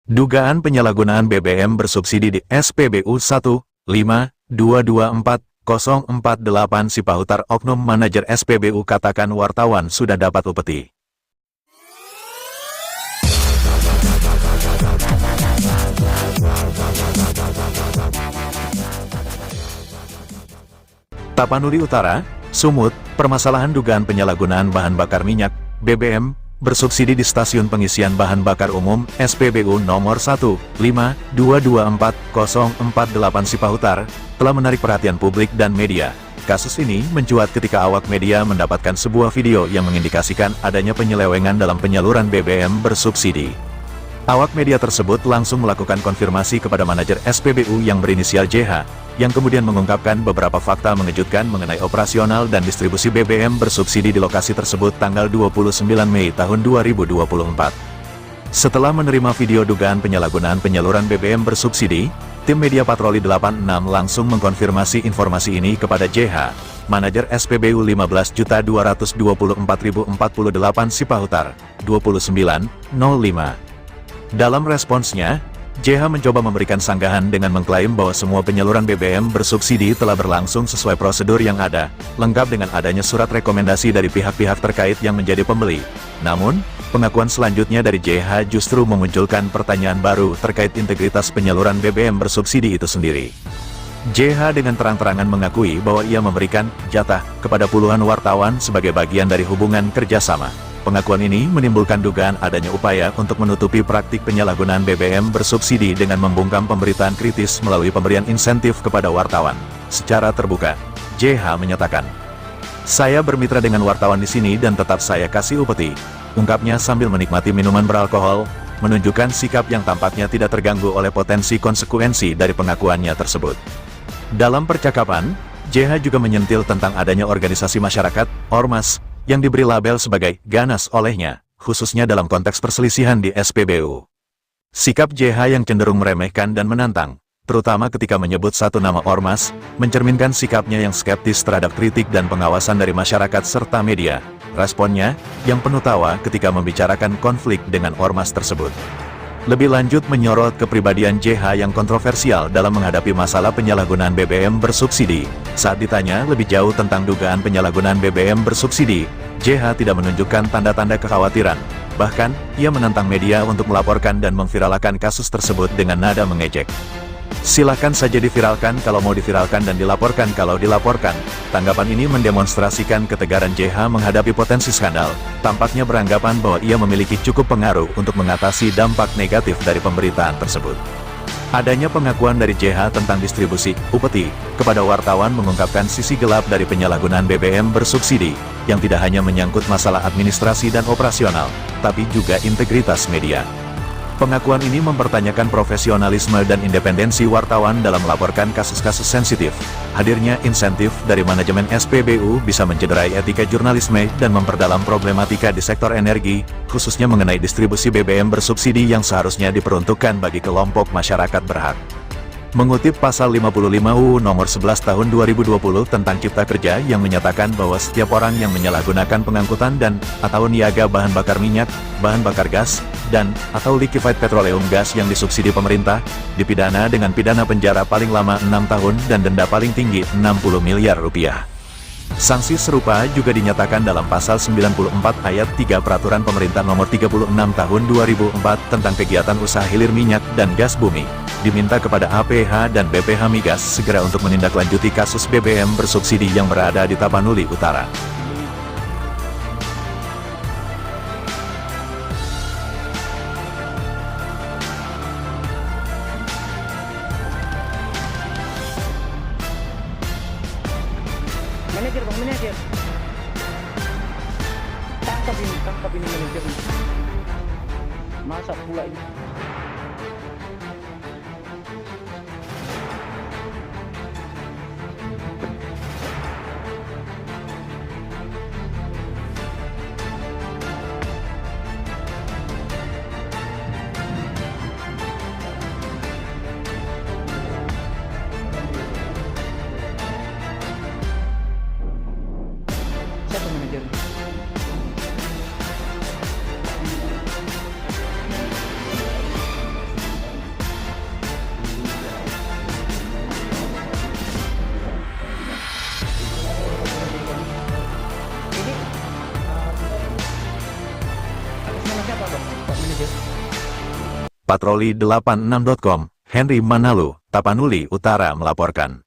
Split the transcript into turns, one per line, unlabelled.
Dugaan penyalahgunaan BBM bersubsidi di SPBU 152240448 Cipahutar. Oknum manajer SPBU katakan wartawan sudah dapat upeti. Tapanuli Utara, Sumut, permasalahan dugaan penyalahgunaan bahan bakar minyak, BBM, bersubsidi di stasiun pengisian bahan bakar umum, SPBU nomor 152240448 Cipahutar, telah menarik perhatian publik dan media. Kasus ini mencuat ketika awak media mendapatkan sebuah video yang mengindikasikan adanya penyelewengan dalam penyaluran BBM bersubsidi. Awak media tersebut langsung melakukan konfirmasi kepada manajer SPBU yang berinisial JH, yang kemudian mengungkapkan beberapa fakta mengejutkan mengenai operasional dan distribusi BBM bersubsidi di lokasi tersebut tanggal 29 Mei tahun 2024. Setelah menerima video dugaan penyalahgunaan penyaluran BBM bersubsidi, tim media Patroli 86 langsung mengkonfirmasi informasi ini kepada JH, manajer SPBU 15.224.048 Cipahutar, 29.05. Dalam responsnya, JH mencoba memberikan sanggahan dengan mengklaim bahwa semua penyaluran BBM bersubsidi telah berlangsung sesuai prosedur yang ada, lengkap dengan adanya surat rekomendasi dari pihak-pihak terkait yang menjadi pembeli. Namun, pengakuan selanjutnya dari JH justru memunculkan pertanyaan baru terkait integritas penyaluran BBM bersubsidi itu sendiri. JH dengan terang-terangan mengakui bahwa ia memberikan jatah kepada puluhan wartawan sebagai bagian dari hubungan kerjasama. Pengakuan ini menimbulkan dugaan adanya upaya untuk menutupi praktik penyalahgunaan BBM bersubsidi dengan membungkam pemberitaan kritis melalui pemberian insentif kepada wartawan. Secara terbuka, JH menyatakan, "Saya bermitra dengan wartawan di sini dan tetap saya kasih upeti," ungkapnya sambil menikmati minuman beralkohol, menunjukkan sikap yang tampaknya tidak terganggu oleh potensi konsekuensi dari pengakuannya tersebut. Dalam percakapan, JH juga menyentil tentang adanya organisasi masyarakat, Ormas, yang diberi label sebagai ganas olehnya, khususnya dalam konteks perselisihan di SPBU. Sikap JH yang cenderung meremehkan dan menantang, terutama ketika menyebut satu nama Ormas, mencerminkan sikapnya yang skeptis terhadap kritik dan pengawasan dari masyarakat serta media. Responnya, yang penuh tawa ketika membicarakan konflik dengan Ormas tersebut. Lebih lanjut menyorot kepribadian JH yang kontroversial dalam menghadapi masalah penyalahgunaan BBM bersubsidi. Saat ditanya lebih jauh tentang dugaan penyalahgunaan BBM bersubsidi, JH tidak menunjukkan tanda-tanda kekhawatiran. Bahkan, ia menantang media untuk melaporkan dan memviralkan kasus tersebut dengan nada mengejek. "Silakan saja diviralkan kalau mau diviralkan dan dilaporkan kalau dilaporkan." Tanggapan ini mendemonstrasikan ketegaran JH menghadapi potensi skandal. Tampaknya beranggapan bahwa ia memiliki cukup pengaruh untuk mengatasi dampak negatif dari pemberitaan tersebut. Adanya pengakuan dari JH tentang distribusi upeti kepada wartawan mengungkapkan sisi gelap dari penyalahgunaan BBM bersubsidi, yang tidak hanya menyangkut masalah administrasi dan operasional, tapi juga integritas media. Pengakuan ini mempertanyakan profesionalisme dan independensi wartawan dalam melaporkan kasus-kasus sensitif. Hadirnya insentif dari manajemen SPBU bisa mencederai etika jurnalisme dan memperdalam problematika di sektor energi, khususnya mengenai distribusi BBM bersubsidi yang seharusnya diperuntukkan bagi kelompok masyarakat berhak. Mengutip pasal 55 UU nomor 11 tahun 2020 tentang Cipta Kerja yang menyatakan bahwa setiap orang yang menyalahgunakan pengangkutan dan atau niaga bahan bakar minyak, bahan bakar gas, dan atau liquefied petroleum gas yang disubsidi pemerintah, dipidana dengan pidana penjara paling lama 6 tahun dan denda paling tinggi 60 miliar rupiah. Sanksi serupa juga dinyatakan dalam pasal 94 ayat 3 Peraturan Pemerintah Nomor 36 Tahun 2004 tentang kegiatan usaha hilir minyak dan gas bumi. Diminta kepada APH dan BPH Migas segera untuk menindaklanjuti kasus BBM bersubsidi yang berada di Tapanuli Utara.
Manajer bang, manajer. Tangkap ini manajer. Masa pula ini. Siapa manajer?
Patroli 86.com, Henry Manalu, Tapanuli Utara melaporkan.